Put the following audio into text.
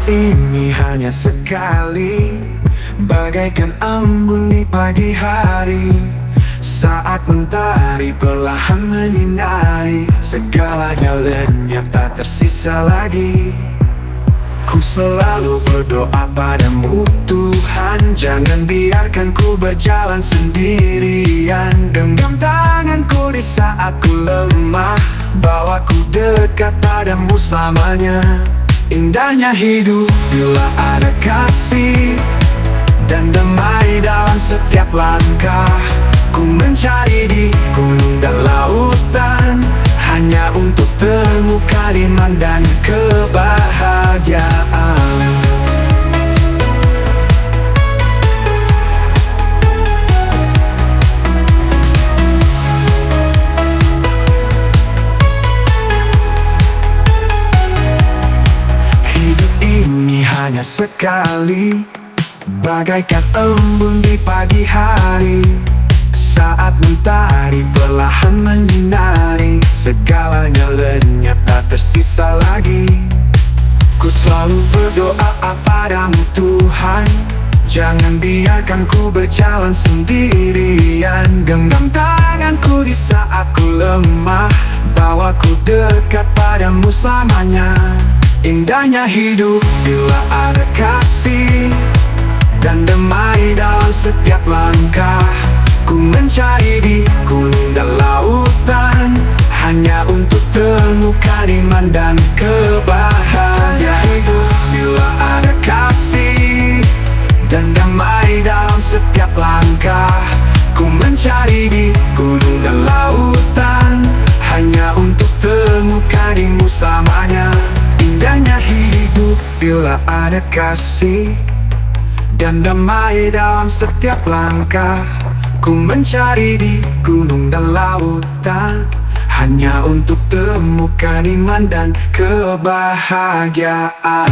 ini hanya sekali, bagaikan embun di pagi hari. Saat mentari perlahan menyinari, segalanya lenyap tak tersisa lagi. Ku selalu berdoa padamu Tuhan, jangan biarkan ku berjalan sendirian. Genggam tanganku di saat ku lemah, bawa ku dekat padamu selamanya. Indahnya hidup bila ada kasih dan damai dalam setiap langkah. Ku mencari di gunung dan lautan, hanya untuk temukan iman dan kebahagiaan. Hidup ini hanya sekali, bagaikan embun di pagi hari. Saat mentari perlahan menyinari, segalanya lenyap tak tersisa lagi. Ku selalu berdoa padamu Tuhan, jangan biarkan ku berjalan sendirian. Genggam tanganku di saat ku lemah, bawa ku dekat padamu selamanya. Indahnya hidup bila ada kasih dan damai dalam setiap langkah. Ku mencari di gunung dan lautan, hanya untuk temukan iman dan kebahagiaan. Hidup bila ada kasih dan damai dalam setiap langkah. Ku mencari di gunung dan lautan, hanya untuk temukan dirimu selamanya. Indahnya hidup bila ada kasih dan damai dalam setiap langkah. Ku mencari di gunung dan lautan, hanya untuk temukan iman dan kebahagiaan.